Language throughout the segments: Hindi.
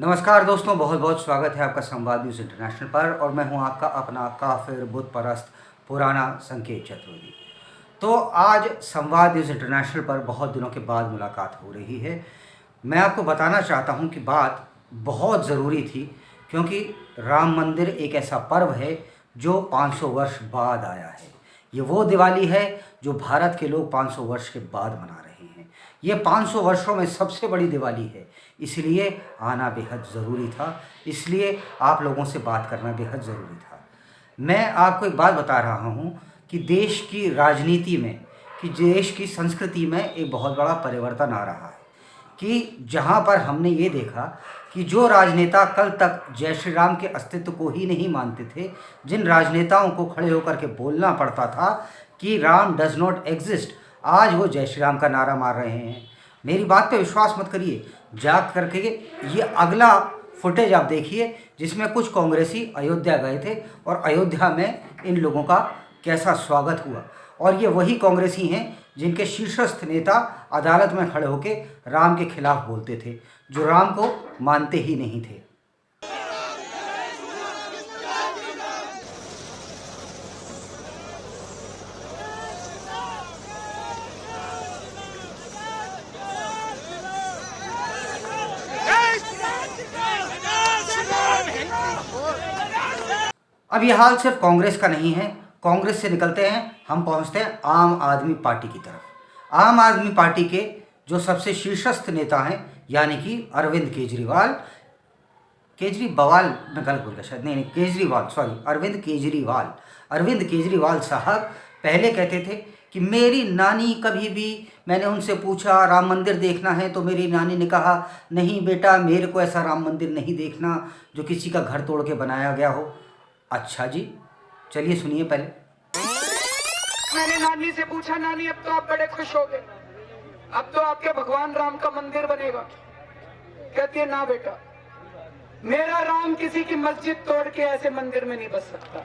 नमस्कार दोस्तों, बहुत बहुत स्वागत है आपका संवाद न्यूज़ इंटरनेशनल पर। और मैं हूं आपका अपना काफिर बुत परस्त पुराना संकेत चतुर्वेदी। तो आज संवाद न्यूज़ इंटरनेशनल पर बहुत दिनों के बाद मुलाकात हो रही है। मैं आपको बताना चाहता हूं कि बात बहुत ज़रूरी थी, क्योंकि राम मंदिर एक ऐसा पर्व है जो 500 वर्ष बाद आया है। ये वो दिवाली है जो भारत के लोग 500 वर्ष के बाद मना रहे हैं। ये 500 वर्षों में सबसे बड़ी दिवाली है, इसलिए आना बेहद ज़रूरी था, इसलिए आप लोगों से बात करना बेहद ज़रूरी था। मैं आपको एक बात बता रहा हूँ कि देश की राजनीति में, कि देश की संस्कृति में एक बहुत बड़ा परिवर्तन आ रहा है। कि जहाँ पर हमने ये देखा कि जो राजनेता कल तक जय श्री राम के अस्तित्व को ही नहीं मानते थे, जिन राजनेताओं को खड़े होकर के बोलना पड़ता था कि राम डज नॉट एग्जिस्ट, आज वो जय श्री राम का नारा मार रहे हैं। मेरी बात पे विश्वास मत करिए, जाग करके ये अगला फुटेज आप देखिए, जिसमें कुछ कांग्रेसी अयोध्या गए थे और अयोध्या में इन लोगों का कैसा स्वागत हुआ। और ये वही कांग्रेसी हैं जिनके शीर्षस्थ नेता अदालत में खड़े होकर राम के खिलाफ बोलते थे, जो राम को मानते ही नहीं थे। अब ये हाल सिर्फ कांग्रेस का नहीं है। कांग्रेस से निकलते हैं, हम पहुंचते हैं आम आदमी पार्टी की तरफ। आम आदमी पार्टी के जो सबसे शीर्षस्थ नेता हैं, यानी कि अरविंद केजरीवाल, मैं गलत बोल गया शायद, नहीं, केजरीवाल, सॉरी, अरविंद केजरीवाल साहब पहले कहते थे कि मेरी नानी, कभी भी मैंने उनसे पूछा राम मंदिर देखना है तो मेरी नानी ने कहा नहीं बेटा, मेरे को ऐसा राम मंदिर नहीं देखना जो किसी का घर तोड़ के बनाया गया हो। अच्छा जी, चलिए सुनिए पहले। मैंने नानी से पूछा, नानी अब तो आप बड़े खुश हो गए, अब तो आपके भगवान राम का मंदिर बनेगा। कहती है ना बेटा, मेरा राम किसी की मस्जिद तोड़ के ऐसे मंदिर में नहीं बस सकता।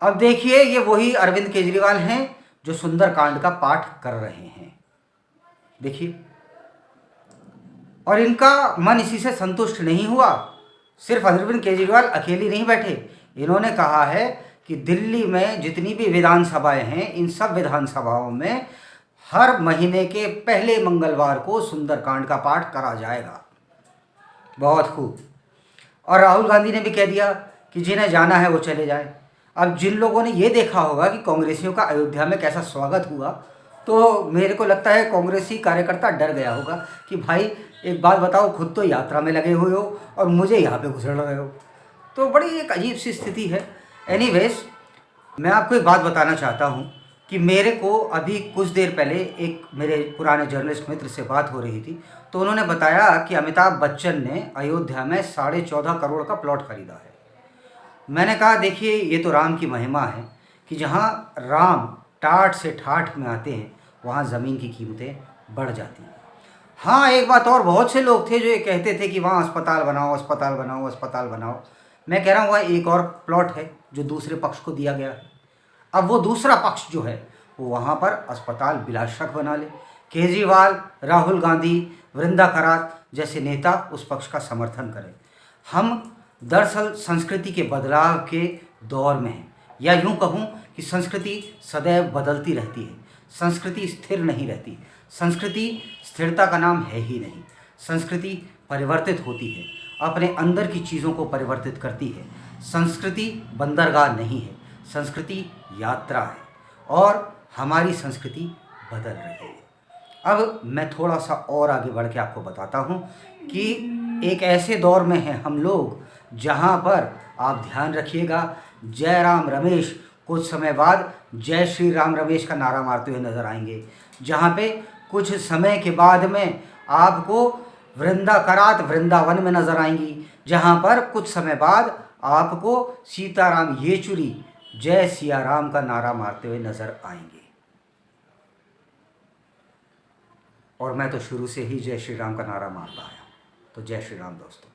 अब देखिए, ये वही अरविंद केजरीवाल हैं जो सुंदरकांड का पाठ कर रहे हैं। देखिए, और इनका मन इसी से संतुष्ट नहीं हुआ। सिर्फ अरविंद केजरीवाल अकेले नहीं बैठे, इन्होंने कहा है कि दिल्ली में जितनी भी विधानसभाएं हैं, इन सब विधानसभाओं में हर महीने के पहले मंगलवार को सुंदरकांड का पाठ करा जाएगा। बहुत खूब। और राहुल गांधी ने भी कह दिया कि जिन्हें जाना है वो चले जाएं। अब जिन लोगों ने ये देखा होगा कि कांग्रेसियों का अयोध्या में कैसा स्वागत हुआ, तो मेरे को लगता है कांग्रेसी कार्यकर्ता डर गया होगा कि भाई एक बात बताओ, खुद तो यात्रा में लगे हुए हो और मुझे यहाँ पे घुसड़ रहे हो। तो बड़ी एक अजीब सी स्थिति है। एनीवेज, मैं आपको एक बात बताना चाहता हूँ कि मेरे को अभी कुछ देर पहले एक मेरे पुराने जर्नलिस्ट मित्र से बात हो रही थी, तो उन्होंने बताया कि अमिताभ बच्चन ने अयोध्या में 14.5 करोड़ का प्लॉट खरीदा है। मैंने कहा देखिए, ये तो राम की महिमा है कि जहाँ राम टाट से ठाठ में आते हैं, वहाँ ज़मीन की कीमतें बढ़ जाती हैं। हाँ, एक बात और, बहुत से लोग थे जो ये कहते थे कि वहाँ अस्पताल बनाओ, अस्पताल बनाओ, अस्पताल बनाओ। मैं कह रहा हूँ वहाँ एक और प्लॉट है जो दूसरे पक्ष को दिया गया है। अब वो दूसरा पक्ष जो है वो वहाँ पर अस्पताल बिलाशक बना ले। केजरीवाल, राहुल गांधी, वृंदा करात जैसे नेता उस पक्ष का समर्थन करें। हम दरअसल संस्कृति के बदलाव के दौर में हैं, या यूँ कहूँ कि संस्कृति सदैव बदलती रहती है, संस्कृति स्थिर नहीं रहती। संस्कृति स्थिरता का नाम है ही नहीं। संस्कृति परिवर्तित होती है, अपने अंदर की चीज़ों को परिवर्तित करती है। संस्कृति बंदरगाह नहीं है, संस्कृति यात्रा है, और हमारी संस्कृति बदल रही है। अब मैं थोड़ा सा और आगे बढ़ के आपको बताता हूँ कि एक ऐसे दौर में हैं हम लोग जहाँ पर, आप ध्यान रखिएगा, जय राम रमेश कुछ समय बाद जय श्री राम रमेश का नारा मारते हुए नजर आएंगे। जहाँ पे कुछ समय के बाद में आपको वृंदा करात वृंदावन में नजर आएंगी, जहाँ पर कुछ समय बाद आपको सीताराम येचुरी जय सिया राम का नारा मारते हुए नजर आएंगे। और मैं तो शुरू से ही जय श्री राम का नारा मारता आया हूँ। तो जय श्री राम दोस्तों।